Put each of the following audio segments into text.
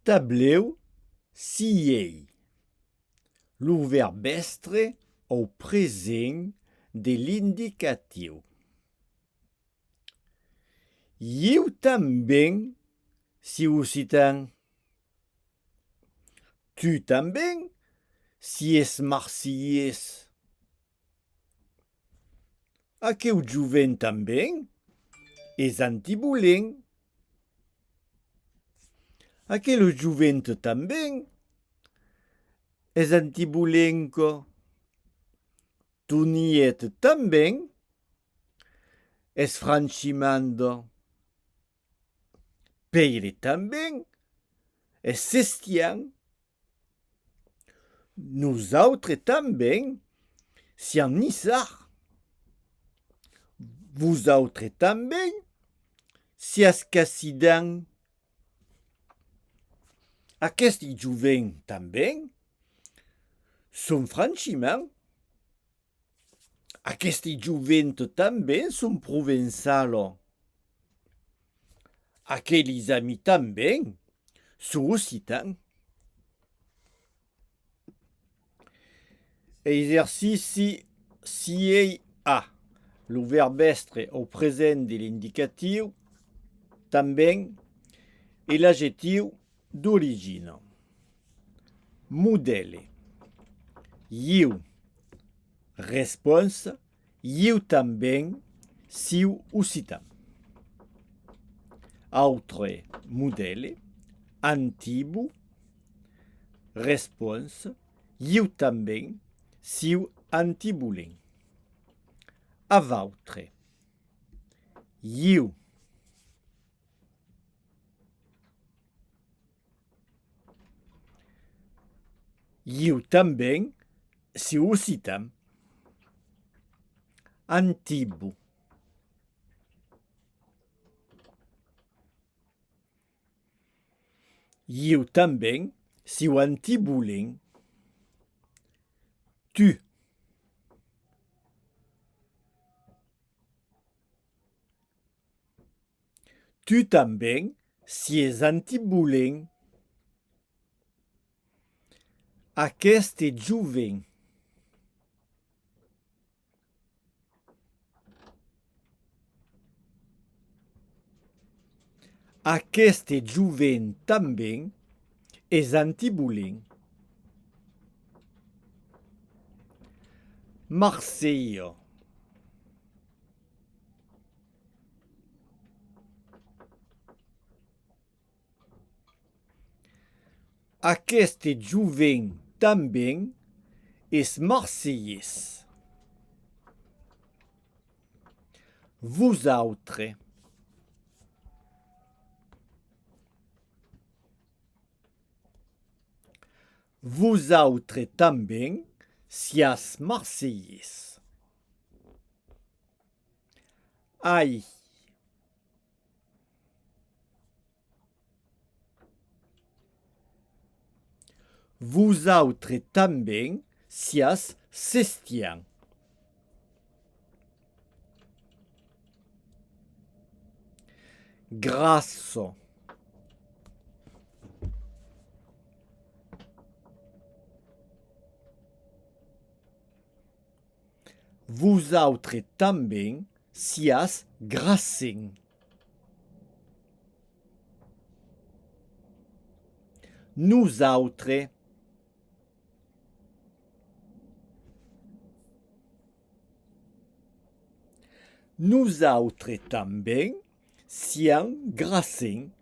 Tableu siei. Lo verb estre au present de l'indicatiu. Eu também, se o citam. Tu também, se és marciês. Aqueu jovem também, és antibulem. Aquele juvento também, és antibulenco. Tu niet também, és franchimando. Peire também, és sestian. Nous autres também, si en nissar. Vous autres também, si as cassidan. Aquest jovem também, son franchiment. Aquest jovent também son provençalo. Aqueles amis também, sont occitans. Exercici siei a. Le verbe estre au présent de l'indicatiu, também, et l'adjectiu d'origine. Modèle. Eu. Réponse. Eu também, siu occitan. Autre modèle. Antibu. Réponse. Eu também, siu antibulem. A vautre. Eu. Eu também, se occitam. Antibu. Eu também, se o antibulem. Tu. Tu também, se és antibulem. Aquest jovem. Aquest jovem também és antibulem. Marseille. Aquest jovem também és marseillès. Vous autres. Vous autres também, sias marseillès. Ai. Vous autres também, sias sestian. Grasso. Vous autres também, sias grassem. Nous autres. Nous autres também, siam grassem.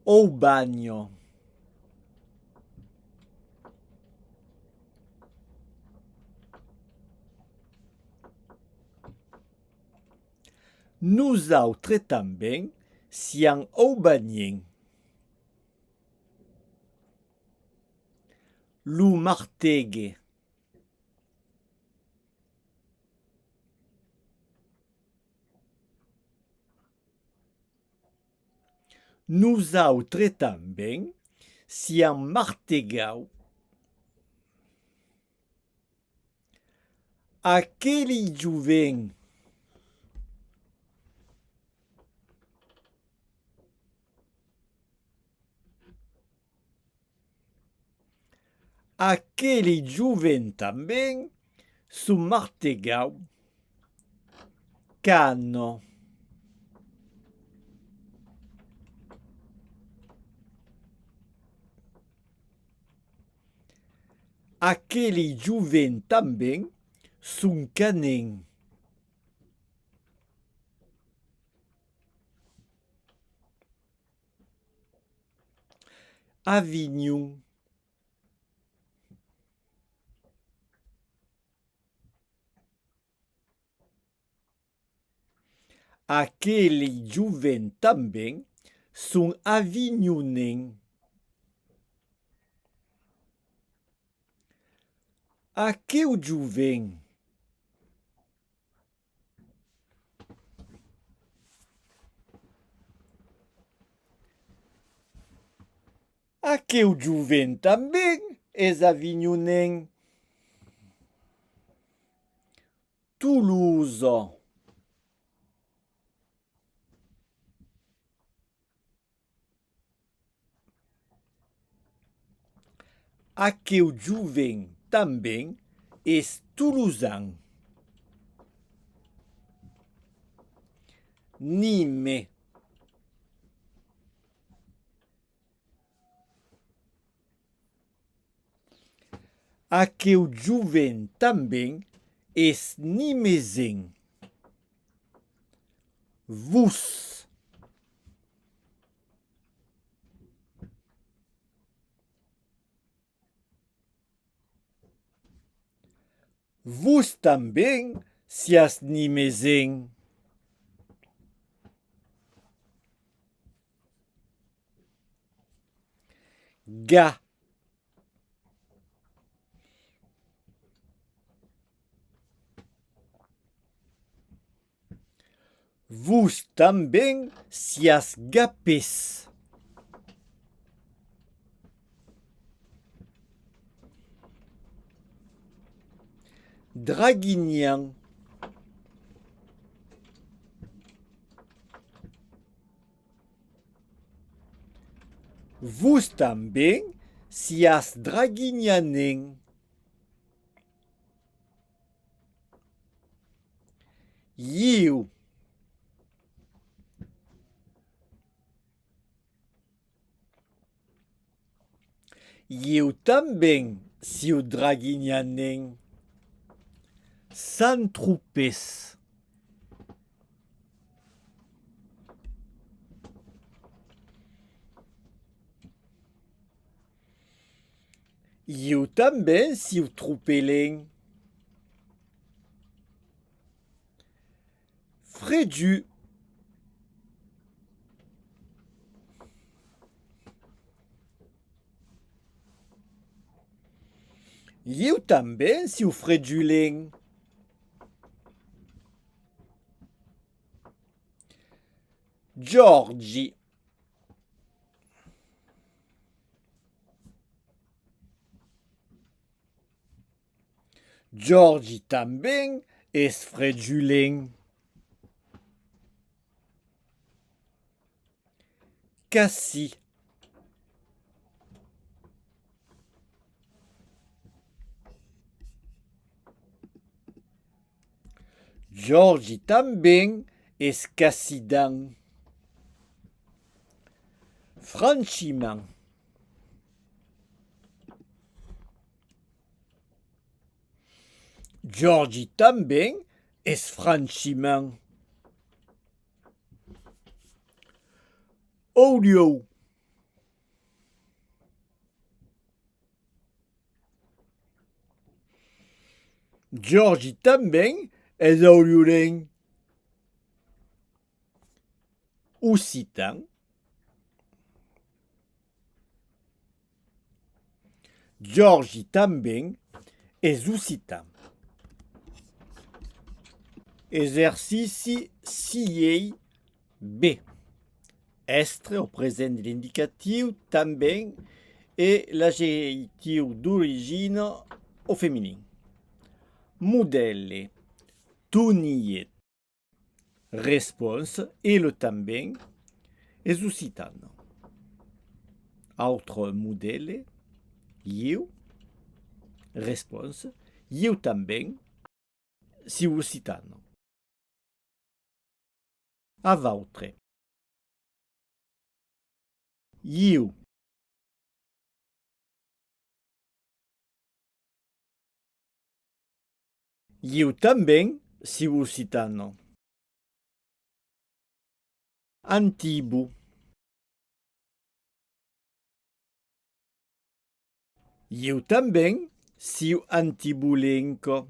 Au bagno. Nous autres também, siam au banhem. Lo martegue. Nous autres também, siam martegau. Aquele jovem. Aquele jovem também su martegau. Cano. Aquele jovem também sun canem. Avignon. Aquele jovem também sun avignonenc. Aquele jovem. Aquele jovem também és avignonenc. Toulouse. Aquele jovem também és toulousain. Nîmes. Aquele jovem também és nimesenc. Vos. Vos também sias nimesenc. Gars. Vos também sias gapes. Draguignan. Vos também sias draguignanen. Eu. Eu também sou draguignanen. Saint-Tropez. Eu também sou tropelen. Fréjus. Eu também sou fredulen. Georgie. Georgie também és fredulen. Cassie. Georgie também és cassidan. Franchiment. Georgie também és franchiment. Olio. Georgie também és oliolen. Occitan. Georgie também és occitan. Exercici CIEI B. Estre au présent de l'indicatiu também et l'adjectiu d'origine au féminin. Modèle. Toniet. Réponse et le também és occitan. Autre modèle. Eu. Resposta: eu também, se o citano. A vautre. Eu. Eu também, se o citano. Antibo. Eu também, se o antibulenco.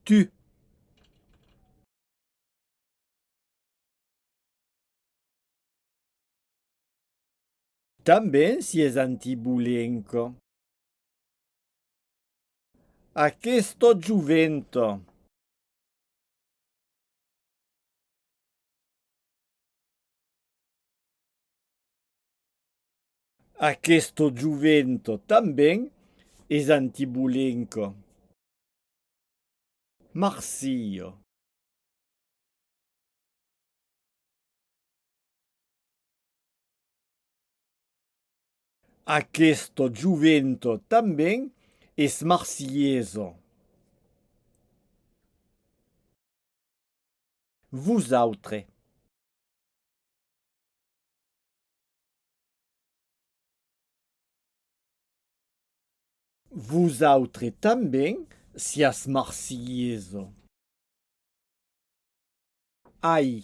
Tu. Também se és antibulenco. Aquesto giuvento. Aquesto giuvento também és antibulenco. Marcio. Aquesto giuvento também és marcieso. Vosaltres. Vosaltres também sias marcieso. Ai.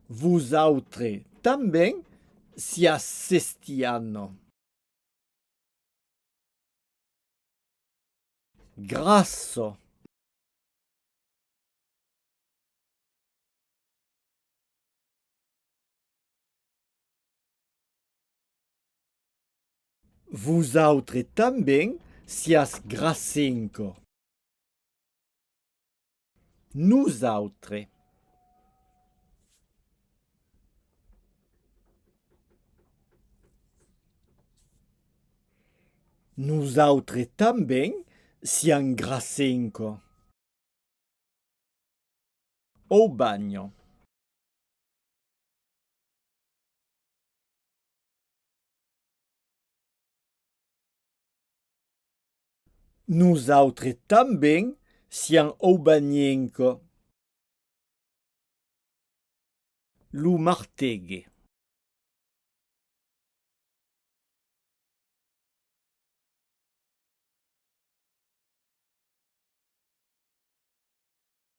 Vosaltres também sias sestiano. Grasso. Vosaltres também sias grassenco. Nosaltres. Nosaltres também siam grassenco. Au bagno. Nosaltres também siam au bagnenco. Lu martegue.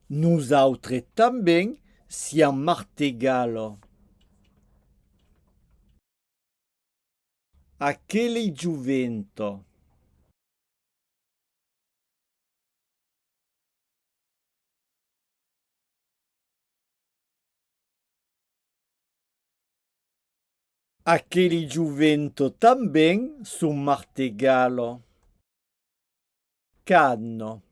Nosaltres também siam martegalo. Aquele giuvento. Aquele giuvento também su martegalo. Canno.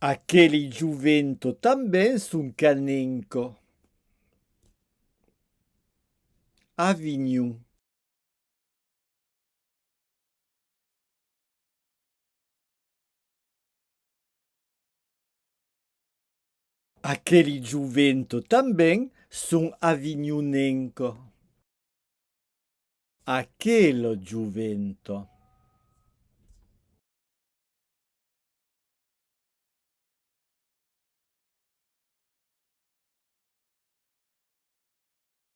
Aquele giuvento também su canenco. Avignon. Aquele giuvento também su avignonenco. Aquele giuvento.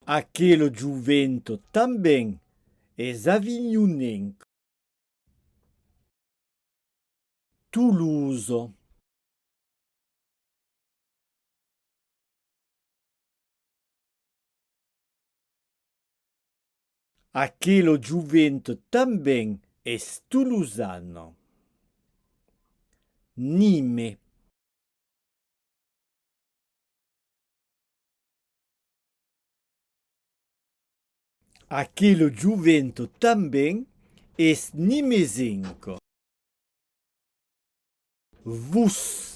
Aquele giuvento também és avignonenco. Toulouse. Aquele giuvento também és toulousano. Nîmes. Aquele giuvento também és nimesenco. Vos.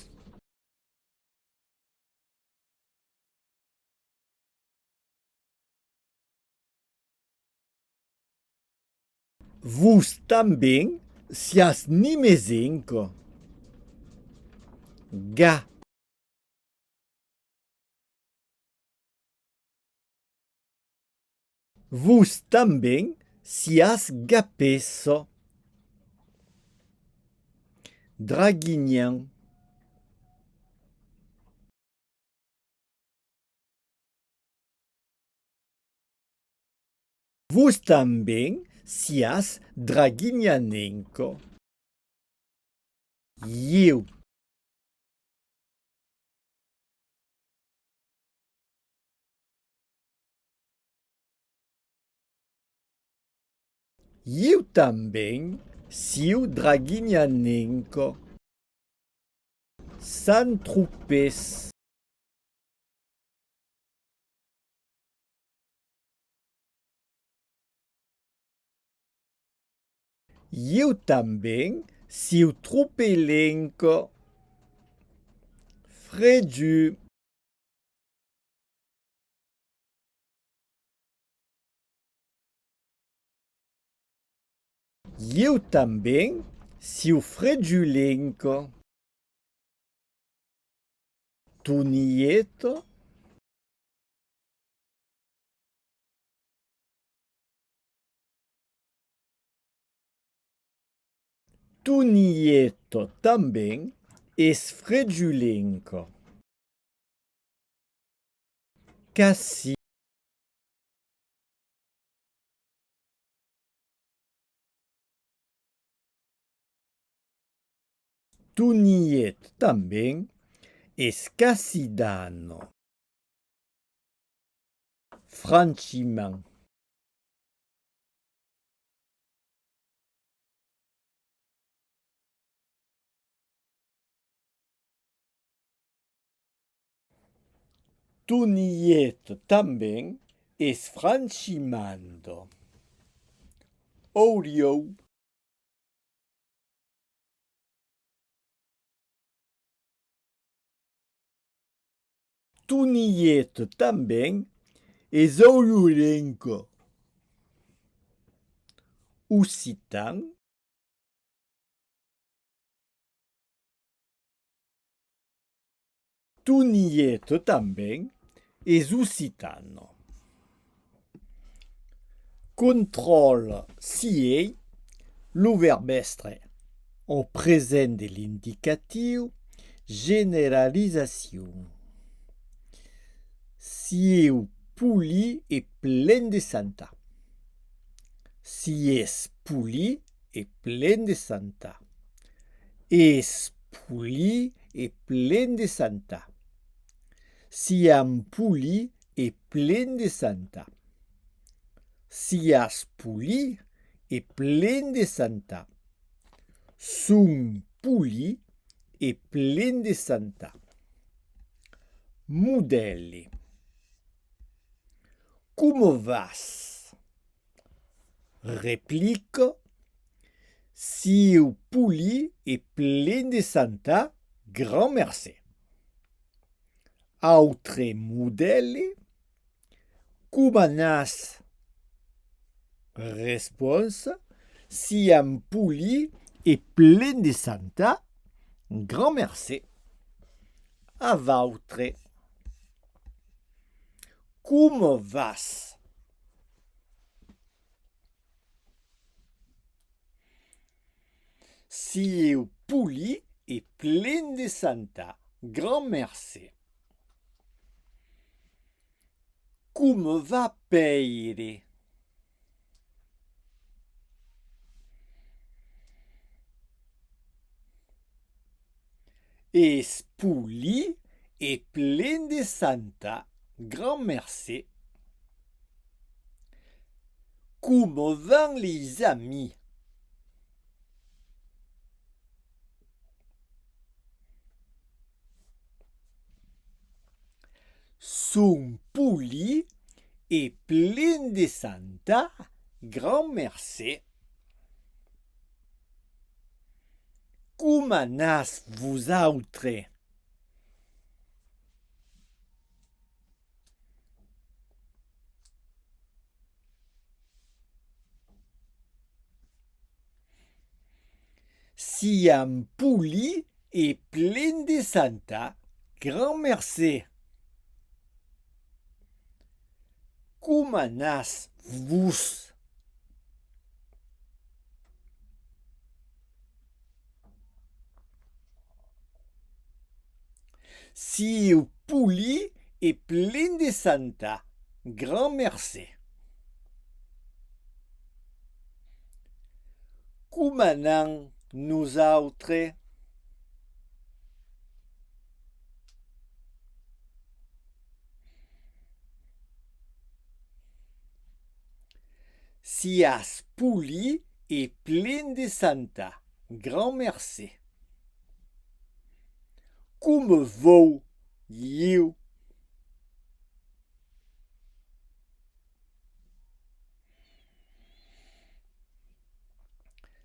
Vos também sias nimezenco. Ga. Vos também sias gapesso. Draguignan. Vos também sias draguignaninco. Eu. Eu também siu draguignaninco. Santrupes. Eu também siu trupelenco. Fredu. Eu também siu fredulenco. Tu nieto. Tu nieto também es fredulenco. Cassi. Tu nieto também es cassidano. Franchimão. Tu nieto também es franchimando. Olio. Tu nieto também es olhurenco. Ucitano. Tu nieto também es ucitano. Contrôle siei lo verbestre en present de l'indicatiu generalización. Sieu puli e plein de santa. Si es puli e plein de santa. Es puli e plein de santa. Siam puli e plein de santa. Sias puli e plein de santa. Sum puli e plein de santa. Modelli. Como vas? Replico. Siu puli e plein de santa, grand merci. Autre modelli. Como nas? Response. Siam puli e plein de santa, grand merci. A vautre. Como vas? Siu puli e plein de santa, grand merci. Como va peire? Es puli e plein de santa, grand merci. Como van les amis? Son puli e plein de santa, grand merci. Como nas vous autres? Siam Puli est plein de Santa, grand merci. Kumanas vous. Si Puli est plein de Santa, grand merci. Kumanang nous autres. Si Puli est plein de Santa, grand merci. Comme vous, you.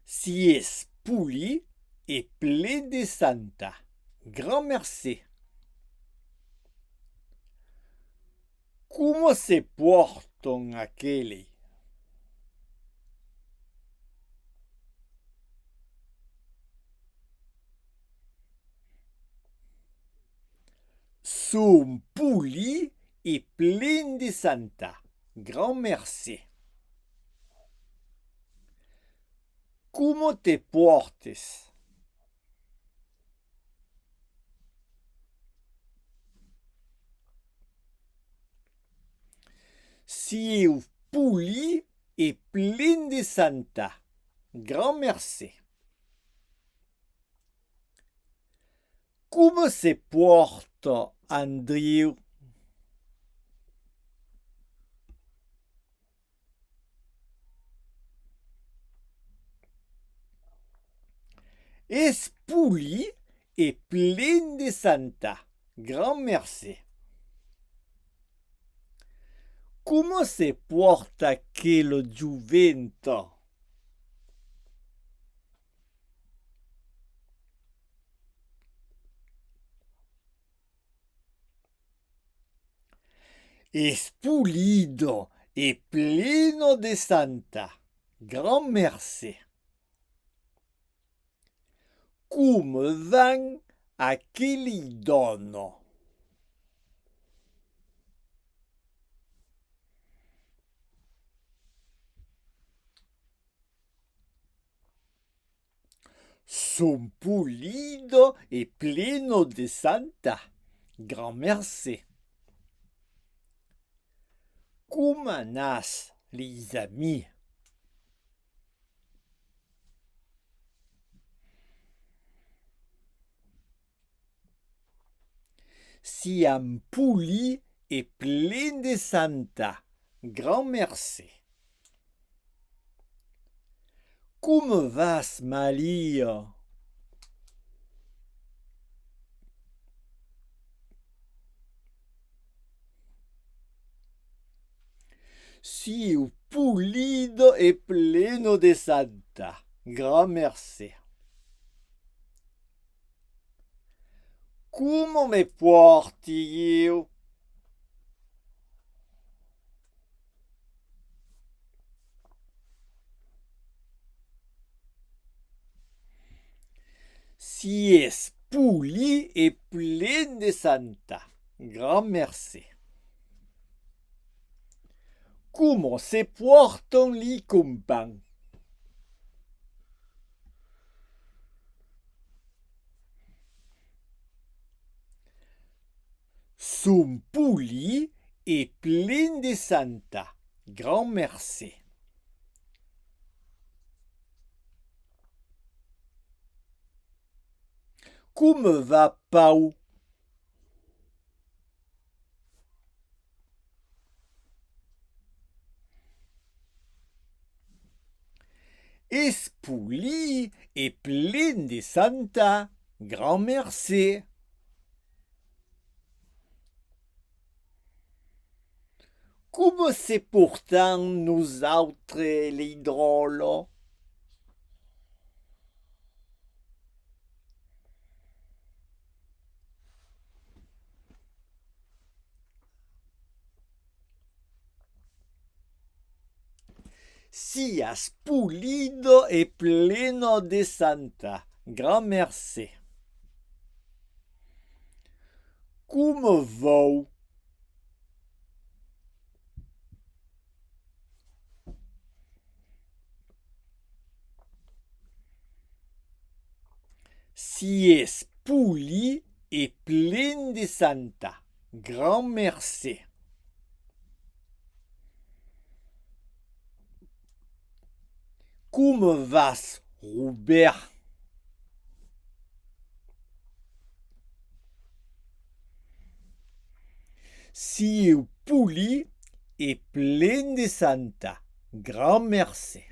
Si Puli est plein de Santa, grand merci. Comment se portent aquelli? Son Puli est plein de Santa, grand merci. Comment te portes? Si Puli est plein de Santa, grand merci. Comment se porte Andrew? Puli est plein de Santa, grand merci. Comment se porte aquel giuvento? Pulido et pleno de Santa, grand merci. Come van aquelli dono? Son pulido et pleno de Santa, grand merci. Comment nas, les amis? Siam Puli est plein de Santa, grand merci. Come vas, Malia? Si pulido et pleno de Santa, grand merci. Come me porti io? Si puli et plein de Santa, grand merci. Comment se portent les compagnes? Son puli est plein de Santa, grand merci. Comme va Pau? Puli est plein de Santa, grand merci. Comme c'est pourtant nous autres les drôles? Si pulido et pleno de Santa, Grand merci. Como vou? Si es poli e plen de santa. Grand merci. Como vas, Robert? Si eu poli e plen de santa. Grand merci.